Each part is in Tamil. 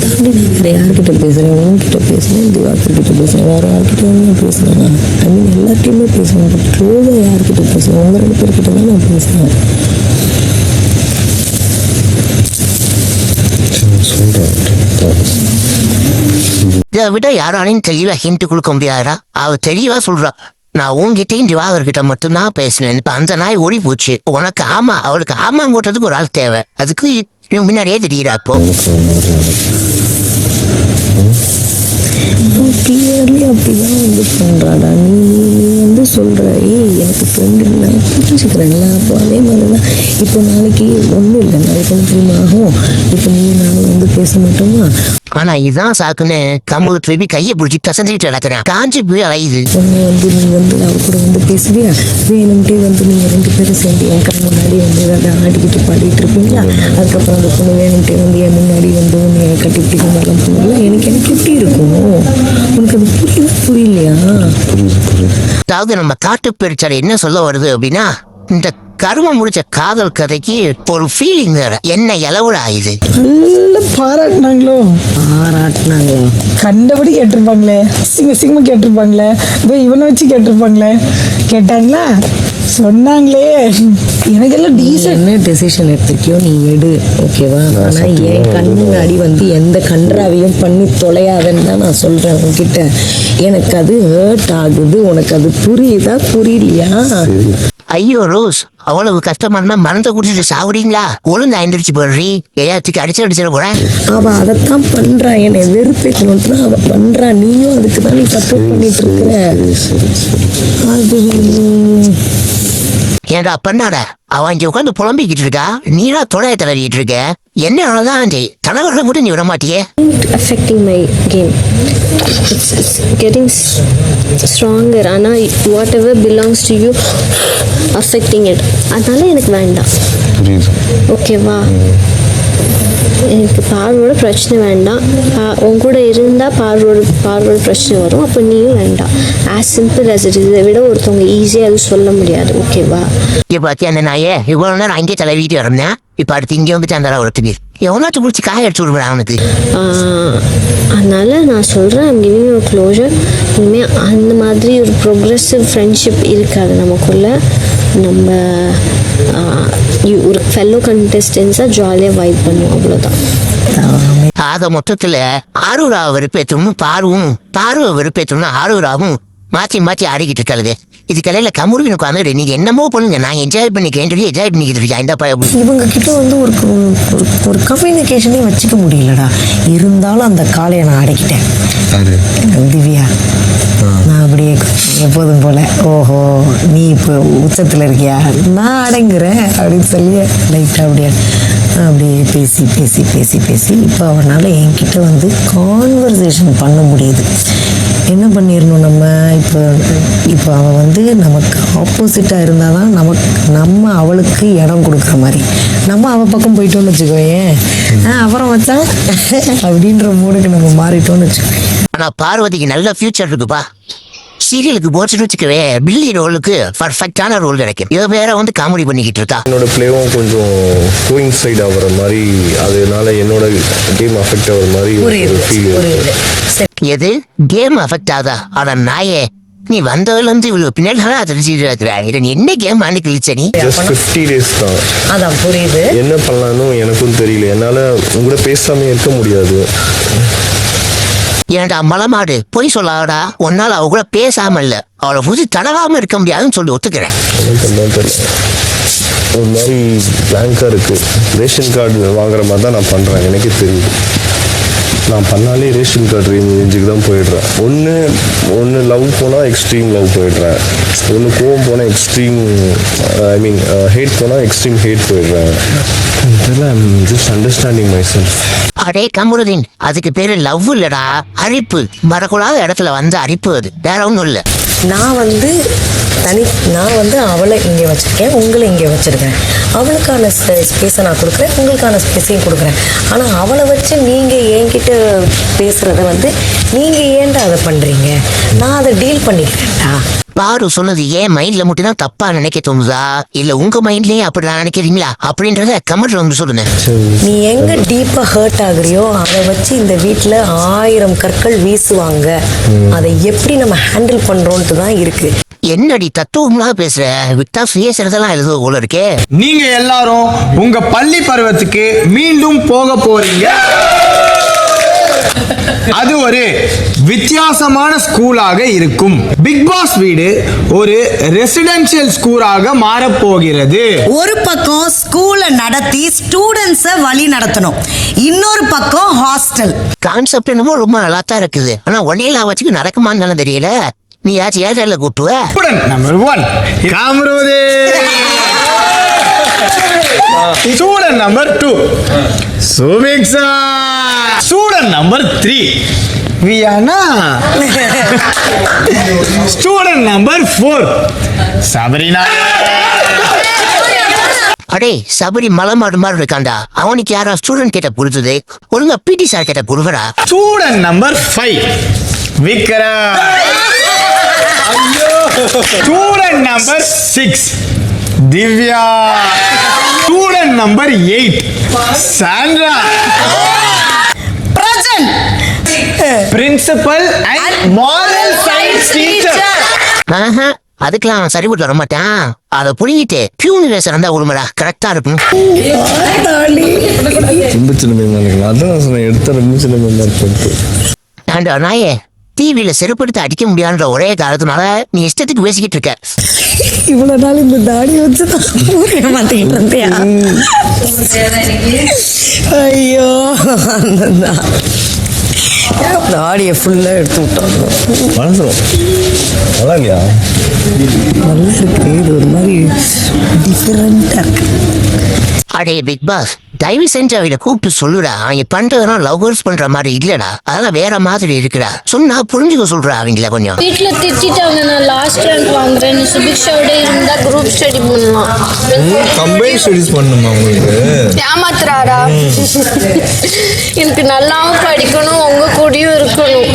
தாண்டி நான் வேறு யார்கிட்ட பேசுகிறேன், உங்ககிட்ட பேசுகிறேன், திவாகர்கிட்ட பேசுகிறேன், வேறு யார்கிட்ட நான் பேசுகிறேன். ஐ மீன் எல்லாத்தையுமே பேசுவேன். பட் க்ளோஸாக யார்கிட்ட பேசுவேன், உங்கள் 2 பேர்கிட்ட தான் நான் பேசுவேன். இதை விட யாராலையும் தெளிவா ஹிண்ட் கொடுக்க முடியாதா? அவ தெளிவா சொல்றா, நான் உங்ககிட்டயும் திவாகர்கிட்ட மட்டும்தான் பேசினேன். இப்ப அந்த நாய் ஓடி போச்சு. உனக்கு ஆமா, அவளுக்கு ஆமாங்கோட்டதுக்கு ஒரு ஆள் தேவை. அதுக்கு முன்னாடியே தெரியுறா. இப்போ கிளியர்லி அப்படிதான் பண்ணுறாடா. நீ சொல்கிற எனக்கு ஃப்ரெண்டு நான் புரிஞ்சுக்கிறேன்ல. அப்போ அதே மாதிரி தான் இப்போ நாளைக்கு ஒன்றும் இல்லை, நாளைக்கு திரும்ப ஆகும். இப்போ நீ நானும் பேச மாட்டோமா? ஆனா இதுதான் சாக்குன்னு கம்பு திருப்பி கையை பிடிச்சி கசந்துட்டு நடக்கிறேன். காஞ்சி போய் அலையுது. ஒன்று நீ அவ கூட பேசுவியா? வேணும்ட்டே நீங்கள் 2 பேரும் சேர்ந்து என் கண் முன்னாடி ஏதாவது ஆடிக்கிட்டு பாடிட்டு இருப்பீங்களா? அதுக்கப்புறம் அந்த பொண்ணு வேணும்ட்டே என் முன்னாடி உன்னை கட்டிப்பிடிக்கும் மேலே பண்ணுவீங்களா? எனக்கு எப்படி இருக்கும்? உனக்கு அது புரியலையா? அதாவது நம்ம காட்டு பெருச்சாலை என்ன சொல்ல வருது அப்படின்னா, இந்த கருமம் முடிச்ச காதல் கதைக்கு ஒரு ஃபீலிங் வேற. என்ன இளவுல ஆயுது. நல்ல பாராட்டினாங்களோ கண்டபடி கேட்டிருப்பாங்களே, சிங்கமா கேட்டிருப்பாங்களே, இவனை வச்சு கேட்டிருப்பாங்களே. கேட்டாங்களா? சொன்னாங்களே. எனக்கெல்லாம் என்ன டெசிஷன் எடுத்துக்கியோ நீ எடு, ஓகேவா? ஆனா என் கண் முன்னாடி எந்த கன்றாவையும் பண்ணி தொலையாதுன்னு தான் நான் சொல்றேன் உன்கிட்ட. எனக்கு அது ஹர்ட் ஆகுது. உனக்கு அது புரியுதா புரியலையா? ஐயோ ரோஸ், அவ்வளவு கஷ்டமா இருந்தா மறந்து குடிச்சிட்டு சாவுறீங்களா? ஒழுங்கா எந்திரிச்சு போடுறீ. எல்லாத்துக்கு அடிச்சிட போறேன். அவ அதைத்தான் பண்றா, என்னை வெறுப்பேற்றணும்னா அவ பண்றா. நீயும் அதுக்கு தான் நீ சப்போர்ட் பண்ணிட்டு இருக்கிற. அது ஏன்டா பண்ணாட, அவன் இங்க உட்காந்து புலம்பிக்கிட்டு இருக்கா, நீடா தொலைய தளறிட்டு இருக்க. என்ன அவ்வளவுதான் தலைவர்களை கூட நீ விட மாட்டியே. affecting my game. It's getting stronger. ஆனா whatever belongs to you affecting it. அதனால எனக்கு வேண்டாம். ஓகேவா? எனக்கு பார்வோட பிரச்சனை வேண்டாம். உன் கூட இருந்தால் பார்வோட பிரச்சனை வரும். அப்போ நீயும் வேண்டாம். As simple as it. இதை விட ஒருத்தவங்க ஈஸியாக அது சொல்ல முடியாது. ஓகேவா? இப்போ பார்த்தியா அந்த நாயே, இவ்வளோ நேரம் அங்கேயே தலைவிட்டு வரேன். இப்போ அடுத்து இங்கே வந்துட்டு அந்த ஒருத்துக்கு எவனாச்சும் பிடிச்சி காய எடுத்து விடுவேன் அவனுக்கு. அதனால நான் சொல்கிறேன், ஐம் கிவிங் யூ க்ளோஷர். இனிமேல் அந்த மாதிரி ஒரு ப்ரோக்ரெசிவ் ஃப்ரெண்ட்ஷிப் இருக்காது நமக்குள்ள. நம்ம ஒரு ஃபெல்லோ கண்டெஸ்டன்ஸாக ஜாலியாக வைப் பண்ணுவோம், அவ்வளோதான். ஆக மொத்தத்துல ஆரூராவை வெறுப்பேற்றணும் பார்வை வெறுப்பேற்றணும் ஆரூராவும் மாற்றி ஆடிக்கிட்டு இருக்காது. இதுக்கடையில கமுருவின் உட்காந்து நீங்க என்னமோ பண்ணுங்க, நான் என்ஜாய் பண்ணிக்கிறேன் என்ஜாய் பண்ணிக்கிட்டு இருக்கேன். இந்த இவங்க கிட்ட ஒரு கம்யூனிகேஷனே வச்சுக்க முடியலடா. இருந்தாலும் அந்த காலையை நான் அடக்கிட்டேன். திவ்யா, நான் அப்படியே எப்போதும் போல, ஓஹோ நீ இப்போ உச்சத்தில் இருக்கியா, நான் அடங்குறேன் அப்படின்னு சொல்லி லைட்டாக அப்படியே பேசி இப்போ அவனால் என்கிட்ட கான்வர்சேஷன் பண்ண முடியுது. என்ன பண்ணிடணும் நம்ம இப்போ அவள் நமக்கு ஆப்போசிட்டாக இருந்தால் தான் நம்ம அவளுக்கு இடம் கொடுக்குற மாதிரி. நம்ம அவள் பக்கம் போயிட்டோன்னு வச்சுக்கோயேன், அப்புறம் வச்சா அப்படின்ற மூடுக்கு நம்ம மாறிட்டோன்னு வச்சுக்கோயேன். ஆனால் பார்வதிக்கு நல்ல ஃபியூச்சர் இருக்குப்பா. சீரியலுக்கு போச்சுன்னு வச்சுக்கவே பில்லி ரோலுக்கு பர்ஃபெக்டான ரோல் கிடைக்கும். இவ வேற காமெடி பண்ணிக்கிட்டு இருக்கா. என்னோட பிளேவும் கொஞ்சம் கோயிங் சைட் ஆகிற மாதிரி, அதனால என்னோட கேம் அஃபெக்ட் ஆகிற மாதிரி ஒரு ஃபீல். எது கேம் அஃபெக்ட் ஆகுதா? ஆனா நாயே, நீ வந்ததுலேருந்து இவ்வளவு பின்னாடி தெரிஞ்சுட்டு இருக்கிற. நீ என்ன கேம் ஆண்டு கிழிச்ச? நீ ஜஸ்ட் 50 days தான். அதான் புரியுது. என்ன பண்ணலான்னு எனக்கும் தெரியல. என்னால உங்களோட பேசாம இருக்க முடியாது. ஏன்டா மலமாடு பொய் சொல்லாடா, ஒன்னால அவ கூட பேசாம இல்ல, அவளை புரிஞ்சு தடவாம இருக்க முடியாதுன்னு சொல்லி ஒத்துக்கிறேன். ஒரு மாதிரி பிளாங்கா இருக்கு. ரேஷன் கார்டு வாங்குற மாதிரி தான் நான் பண்றேன். எனக்கு தெரியுது, நான் பண்ணாலே ரேஷன் கார்டு ரேஞ்சுக்கு தான் போயிடுறேன். ஒன்று லவ் போனால் எக்ஸ்ட்ரீம் லவ் போயிடுறேன். ஒன்று கோவம் போனால் எக்ஸ்ட்ரீம் ஹேட் போனால் எக்ஸ்ட்ரீம் ஹேட் போயிடுறேன். Just understanding my self. அடே கமுருதீன், அதுக்கு பேரு லவ் இல்லடா, அரிப்பு. வரக்கூடாத இடத்துல அரிப்பு. அது வேற ஒன்றும் இல்லை. நான் அவளை இங்கே வச்சுருக்கேன், உங்களை இங்கே வச்சுருக்கேன். அவளுக்கான ஸ்பேஸை நான் கொடுக்குறேன், உங்களுக்கான ஸ்பேஸையும் கொடுக்குறேன். ஆனால் அவளை வச்சு நீங்கள் என்கிட்ட பேசுகிறத நீங்கள் ஏன்டா அதை பண்ணுறீங்க? நான் அதை டீல் பண்ணிக்கிறேன்டா. பாரு சொன்னது ஏன் மைண்ட்ல மட்டும் தான் தப்பா நினைக்க தோணுதா இல்ல உங்க மைண்ட்லயே அப்படி நினைக்கிறீங்களா அப்படின்றத கமெண்ட்ல வந்து சொல்லுங்க. நீ எங்க டீப்பா ஹர்ட் ஆகுறியோ அதை வச்சு இந்த வீட்டுல 1000 கற்கள் வீசுவாங்க. அதை எப்படி நம்ம ஹேண்டில் பண்றோம்ட்டு தான் இருக்கு. என்னடி தத்துவம்லாம் பேசுற விட்டா சுயசரிதெல்லாம் எழுதுவ போல இருக்கே. நீங்க எல்லாரும் உங்க பள்ளி பருவத்துக்கு மீண்டும் போக போறீங்க. அது ஒரு வித்தியாசமான ஸ்கூலாக இருக்கும். பிக் பாஸ் வீடு ஒரு ரெசிடென்ஷியல் ஸ்கூலாக மாறப்போகிறது. ஒரு பக்கம் ஸ்கூலை நடத்தி ஸ்டூடெண்ட்ஸை வழி நடத்தணும், இன்னொரு பக்கம் ஹாஸ்டல். கான்செப்ட் என்னமோ ரொம்ப நல்லா தான் இருக்குது. ஆனா ஒன்னையெல்லாம் வச்சுக்கு நடக்குமான்னு தெரியல. நீ யாச்சும் ஏர்டெல்ல கூட்டுவ. ஸ்டூடெண்ட் நம்பர் 1 காமரோதே. ஸ்டூடெண்ட் நம்பர் 2 சுமிக்ஸா. ஸ்டூடெண்ட் நம்பர் 3 வியானா. ஸ்டூடெண்ட் நம்பர் 4 சபரினா. அடே சபரி மலை மாடு மாதிரி இருக்காண்டா. அவனுக்கு யாரா ஸ்டூடெண்ட் கிட்ட புரிஞ்சுது ஒழுங்கா பிடி சார் கிட்ட புரிவரா. Student number 5 Vikram. Student number 6 Divya. Student number 8 Sandra. Present principal and moral science teacher. ஆஹா, அதுக்கெல்லாம் சரிபட்டு வர மாட்டான். அதை புரிஞ்சிட்டு பியூன் வேசம் இருந்தா உரிமடா கரெக்டா இருக்கும். ரொம்ப சின்ன பையன் நினைக்கலாம். அதான் சொன்னேன், எடுத்த ரொம்ப சின்ன பையன். ஆண்டா நாயே, டிவியில செருப்படுத்தி அடிக்க முடியாதுன்ற ஒரே காரணத்தினால நீ இஷ்டத்துக்கு பேசிக்கிட்டு இருக்க. இவ்வளவு நாள் இந்த தாடி வச்சு தான் மாத்திக்கிட்டு இருந்தியா? ஐயோ, தாடியை ஃபுல்லா எடுத்து விட்டோம். மனசும் நல்லா இல்லையா? நல்லா இருக்கு. இது ஒரு மாதிரி டிஃபரெண்டா இருக்கு. அடே பிக் பாஸ், தயவு செஞ்சு அவளை கூப்பிட்டு சொல்லுடா. அவங்க பண்றதெல்லாம் லவ்வர்ஸ் பண்ற மாதிரி இல்லடா, அதெல்லாம் வேற மாதிரி இருக்குடா. சொன்னா புரிஞ்சுக்க சொல்றா அவங்கள கொஞ்சம். வீட்டுல திட்டாங்க நான் லாஸ்ட் ரேங்க் வாங்குறேன், சுபிக்ஷாவோட இருந்தா குரூப் ஸ்டடி பண்ணலாம். கம்பைன் ஸ்டடீஸ் பண்ணுமா உங்களுக்கு? ஏமாத்துறாரா? எனக்கு நல்லாவும் படிக்கணும், உங்க கூடயும் இருக்கணும்.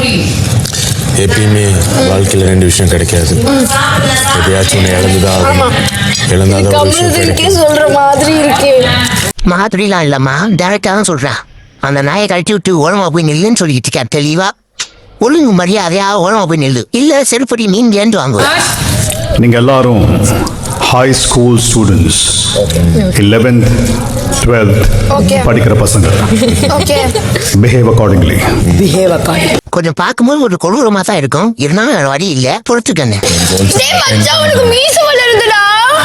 எப்பயுமே வாழ்க்கையில் 2 விஷயம் கிடைக்காது. எப்பயாச்சும் ஒன்று இழந்துதான் ஆகணும். இழந்தாதான் ஒரு விஷயம் கிடைக்கும். சொல்ற மாதிரி இருக்கே. மாதிரிலாம் இல்லம்மா, டேரக்டா தான் சொல்றான். அந்த நாயை கழட்டி விட்டு ஓரமா போய் நில்லுன்னு சொல்லிக்கிட்டு இருக்கேன் தெளிவா. ஒழுங்கு மரியாதையா ஓரமா போய் நில்லு, இல்ல செருப்படி மீன் ஏந்து வாங்குவேன். நீங்கள் எல்லாரும் high school students, 11th 12th படிக்கிற பசங்க. Behave accordingly. Behave according. கொஞ்சம் பார்க்கும்போது ஒரு கொடூரமா தான் இருக்கும், இருந்தாலும் வேற வழி இல்ல, பொறுத்துக்கண்ணே.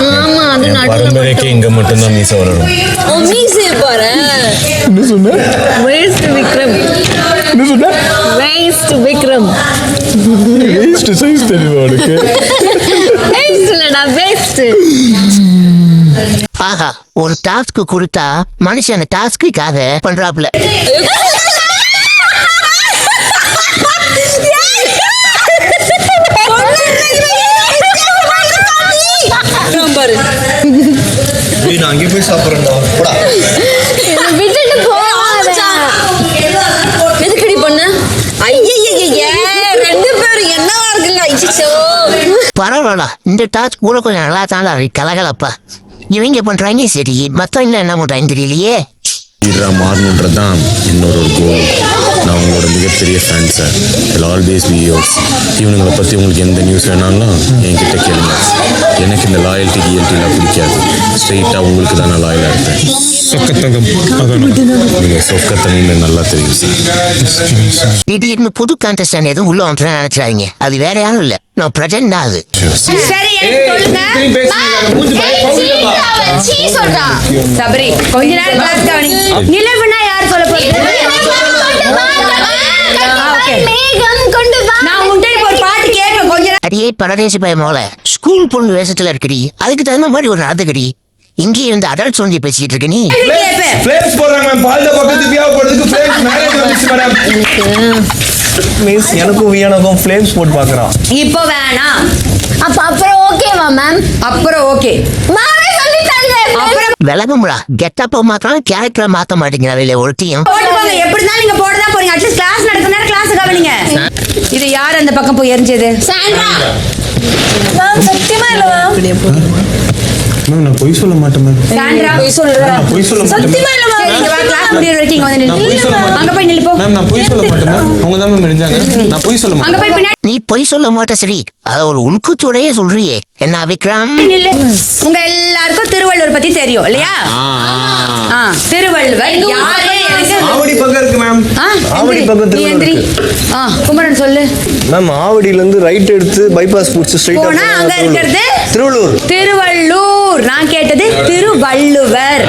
ஆமா, அது பரம்பரைக்கு இங்க மட்டும்தான் மீசை வளரும். மீசை பாரு. என்ன சொன்ன? வேஸ்ட் விக்ரம். என்ன சொன்ன? வேஸ்ட் விக்ரம். வேஸ்ட் சைஸ் தெரியுமா உனக்கு? வேஸ்ட் இல்லடா, வேஸ்ட். ஆஹா, ஒரு டாஸ்க் கொடுத்தா மனுஷன் டாஸ்க்குக்காக பண்றாப்புல. நான் அங்கே போய் சாப்பிட்றேன்டா. விட்டுட்டு போகாத. எதுக்கடி பண்ண? ஐயய்ய, 2 பேரும் என்னவா இருக்குங்க? ஐயோ, பரவாயில்ல, இந்த டாஸ்க் கூட கொஞ்சம் நல்லா தான் கலகலப்பா. இவங்க பண்றாங்க சரி, மத்தவங்க என்ன பண்றாங்க தெரியலையே. லீடராக மாறணுன்றது தான் என்னோட ஒரு கோல். நான் உங்களோட மிகப்பெரிய fan sir. I'll always be yours. இவனுங்களை பற்றி உங்களுக்கு எந்த நியூஸ் வேணாலும் என்கிட்ட கேளுங்க. எனக்கு இந்த லாயல்ட்டி கிஎல்டிலாம் பிடிக்காது. ஸ்ட்ரெயிட்டாக உங்களுக்கு தான் நான் லாயலாக இருப்பேன். சொக்கத்தங்கம் நீங்கள் சொக்கத்தங்கன்னு நல்லா தெரியும் சார். திடீர்னு புது கான்டெஸ்டன் எதுவும் உள்ள வந்துட்டு நினைச்சாங்க. அது வேற யாரும் இல்ல, நான் பிரஜன் தான். அது சபரி கொஞ்ச நேரம் கிளாஸ் கவனி. நிலவுனா யார் சொல்ல போறது? நான் உன்கிட்ட ஒரு பாட்டு கேட்பேன் கொஞ்ச நேரம். அடியே பரதேசி பயமோல, ஸ்கூல் பொண்ணு வேஷத்துல இருக்கடி, அதுக்கு தகுந்த மாதிரி ஒரு நடந்துக்கடி. இங்கே இருந்து அடல்ட் சொல்லி பேசிட்டு இருக்க நீ. ஃப்ளேம்ஸ் போடுறாங்க மேம். பால்ல பக்கத்து வியா போடுறதுக்கு ஃப்ளேம்ஸ் மேரேஜ் வந்துச்சு மேடம். மிஸ் எனக்கும் வியானக்கும் ஃப்ளேம்ஸ் போட்டு பார்க்குறான். இப்போ வேணாம். அப்ப அப்புறம் ஓகேவா மேம்? அப்புறம் ஓகே. மாமே சொல்லிட்டாங்க. அப்புறம் விலகும்டா, கெட்டப்ப மாத்திரம் கேரக்டரை மாத்த மாட்டேங்கிறாங்க ஒருத்தையும். போட்டு போங்க. எப்படி தான் நீங்க போட தான் போறீங்க. அட்லீஸ்ட் கிளாஸ் நடக்கிற நேரம் கிளாஸ் கவனிங்க. இது யார் யார் இந்த பக்கம் போய் எரிஞ்சது? மேம் சத்தியமா இல்ல மேம். நான் பொய் சொல்ல மாட்டேன் மேம். சாண்ட்ரா பொய் சொல்ல மாட்டேன். சத்தியமா இல்ல மேம். சரி, இங்க வா, கிளாஸ் முடியற வரைக்கும் இங்க வந்து நில்லு. அங்க போய் நில்லு போ. மேம் நான் பொய் சொல்ல மாட்டேன் மேம். அவங்க தான் மேம் எழுந்தாங்க. நான் பொய் சொல்ல அங்க மாட்டேன். போய் பின்னாடி நீ பொய் சொல்ல மாட்ட சரி, அத ஒரு உள்குத்தோடையே சொல்றியே. என்ன விக்ரம்? நில்லு. உங்க எல்லாருக்கும் திருவள்ளுவர் பத்தி தெரியும் இல்லையா? திருவள்ளுவர் யாரு? எனக்கு ஆவடி பக்கம் இருக்கு மேம். ஆவடி பக்கம் நீ எந்திரி. குமரன் சொல்லு. மேம் ஆவடியில இருந்து ரைட் எடுத்து பைபாஸ் புடிச்சு ஸ்ட்ரைட்டா போனா அங்க இருக்கிறது திருவள்ளூர். திருவள்ளூர். நான் கேட்டது திருவள்ளுவர்.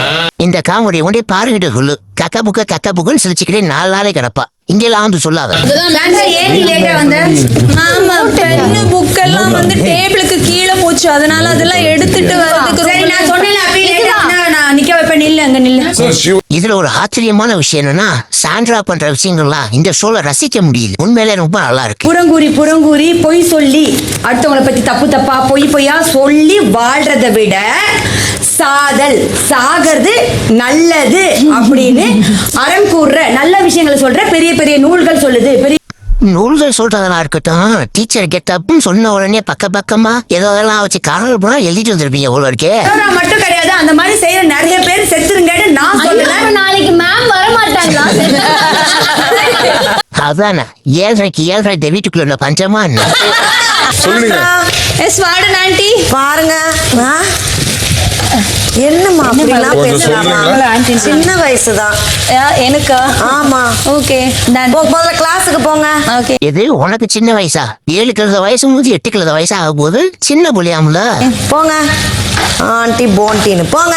இந்த காமெடி ஒன்றே பாருகிட்டு சொல்லு. கக்க புக்குன்னு சிரிச்சுக்கிட்டே 4 நாளே கிடப்பா. இங்கெல்லாம் வந்து சொல்லாத. சாண்ட்ரா, ஏன் நீ லேட்டா வந்த? ஆமா பென்னு புக் எல்லாம் வந்து டேபிளுக்கு கீழே போச்சு, அதனால அதெல்லாம் எடுத்துட்டு வரதுக்கு சரி, நான் சொன்னேன்ல, அப்படியே லேட்டா வந்தா நான் நிக்க வைப்பேன். நில்லு, அங்க நில்லு. இதுல ஒரு ஆச்சரியமான விஷயம் என்னன்னா, சாண்ட்ரா பண்ற விஷயங்கள்லாம் இந்த ஷோல ரசிக்க முடியுது. உண்மையிலே ரொம்ப நல்லா இருக்கு. புறங்கூறி பொய் சொல்லி அடுத்தவங்களை பத்தி தப்பா பொய்யா சொல்லி வாழ்றதை விட சாகிறது நல்லது அப்படின்னு அறம் கூறுற நல்ல விஷயங்களை சொல்ற பெரிய பெரிய நூல்கள் சொல்லுது. பெரிய நூல்கள் சொல்றதெல்லாம் இருக்கட்டும், டீச்சர் கெட்டப்னு சொன்ன உடனே பக்கமா ஏதோ அதெல்லாம் வச்சு காரணம் போனா எழுதிட்டு வந்திருப்பீங்க எவ்வளவு இருக்கே. நான் மட்டும் கிடையாது, அந்த மாதிரி செய்யற நிறைய பேர் செத்துருங்கன்னு நான் சொல்லுவேன். நாளைக்கு மேம் வர மாட்டாங்களா? அதானே 7:30 இந்த வீட்டுக்குள்ள உள்ள பஞ்சமா என்ன? சொல்லுங்க. எஸ் வார்டன் ஆண்டி பாருங்க. என்னம்மா அப்படிலாம் கொஞ்சம் பேசலாமா? சொல்றீங்களா? சின்ன வயசுதான். எனக்கா? ஆமா. ஓகே முதல்ல கிளாஸுக்கு போங்க. ஓகே எது உனக்கு சின்ன வயசா? 7 கிலோ வயசு முடிஞ்சு 8 கிலோ வயசா ஆகும் போது சின்ன புள்ளியாமல. போங்க ஆண்டி போன்டின்னு போங்க.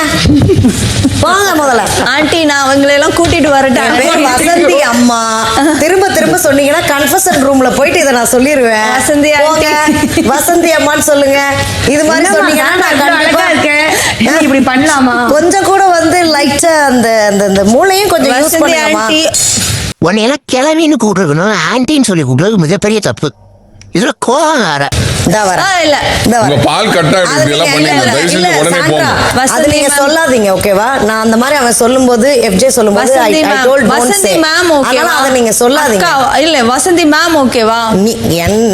போங்க முதல்ல. ஆண்டி நான் அவங்களெல்லாம் கூட்டிட்டு வரட்டேன். என் பேர் வசந்தி அம்மா. திரும்ப சொன்னீங்கன்னா கன்ஃபெஷன் ரூம்ல போயிட்டு இதை நான் சொல்லிடுவேன். வசந்தி போங்க. வசந்தி அம்மான்னு சொல்லுங்க. இது மாதிரி சொன்னீங்கன்னா நான் கண்டிப்பா இப்படி பண்ணலாமா? கொஞ்சம் கூட வந்து லைட்டா அந்த அந்த மூளையும் கொஞ்சம் யூஸ் வசந்தி பண்ணுங்கம்மா. ஆண்டி உன்னை எல்லாம் கிளவின்னு கூப்பிடுறதுன்னு ஆன்டின்னு சொல்லி கூப்பிடுறது மிகப்பெரிய தப்பு. இதுல கோவம் வேற. இதா வர இல்ல உங்க பால் கட்டா அது இப்படி எல்லாம் நீங்க பண்ணீங்க. தயவு செஞ்சு உடனே போங்க. அது நீங்க சொல்லாதீங்க ஓகேவா? நான் அந்த மாதிரி அவன் சொல்லும்போது எஃப்ஜே சொல்லும்போது Vasanthi I ma'am told don't Vasanthi say. Ma'am ஓகேவா? அதனால அதை நீங்க சொல்லாதீங்க. அக்கா, இல்ல வசந்தி மேம் ஓகேவா?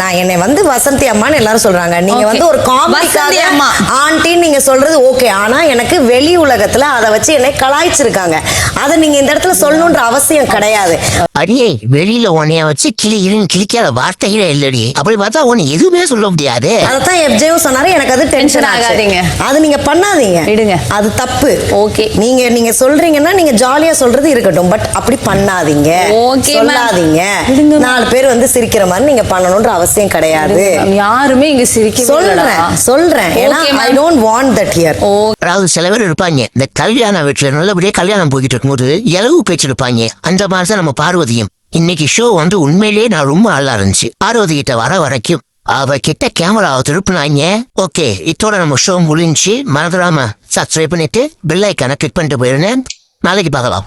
நான் என்னை வந்து வசந்தி அம்மான்னு எல்லாரும் சொல்றாங்க. நீங்க Okay. வந்து ஒரு வசந்தி காமெடிக்காக அம்மா. ஆண்டின்னு நீங்க சொல்றது ஓகே. ஆனா எனக்கு வெளி உலகத்துல அதை வச்சு என்னை கலாய்ச்சிருக்காங்க. அதை நீங்க இந்த இடத்துல சொல்லணுன்ற அவசியம் கிடையாது. அடியே, வெளியில உன்னைய வச்சு கிளிக்காத வார்த்தைகளே இல்லடி. அப்படி பார்த்தா உன்னை எதுவுமே சொல்ல முடியாது. அதான் எஃப்ஜேவும் சொன்னாரு. எனக்கு அது டென்ஷன் ஆகாதீங்க. அது நீங்க பண்ணாதீங்க. விடுங்க. அது தப்பு. Okay. நீங்க சொல்றீங்கன்னா நீங்க ஜாலியா சொல்றது இருக்கட்டும். பட் அப்படி பண்ணாதீங்க. Okay, ma'am. சொல்லாதீங்க. விடுங்க, ma'am. 4 பேர் வந்து சிரிக்கிற மாதிரி நீங்க பண்ணணும்ன்ற அவசியம் கிடையாது. யாருமே இங்க சிரிக்க சொல்றேன். ஏன்னா Okay, ma'am. I don't want that here. அதாவது சில பேர் இருப்பாங்க, இந்த கல்யாண வீட்டுல நல்லபடியா கல்யாணம் போய்கிட்டு இருக்கும்போது இலவு பேச்சிருப்பாங்க. அந்த மாதிரி தான் நம்ம பார்வதியும். இன்னைக்கு ஷோ வந்து உண்மையிலேயே நான் ரொம்ப நல்லா இருந்துச்சு. பார்வதி கிட்ட வர வரைக்கும் அவகிட்ட கேமராவை திருப்பினாங்க. ஓகே, இதோட நம்ம ஷோ முடிஞ்சு. மறந்துடாம சப்ஸ்கிரைப் பண்ணிட்டு பெல் ஐக்கானை கிளிக் பண்ணிட்டு போயிருந்தேன். நாளைக்கு பார்க்கலாம்.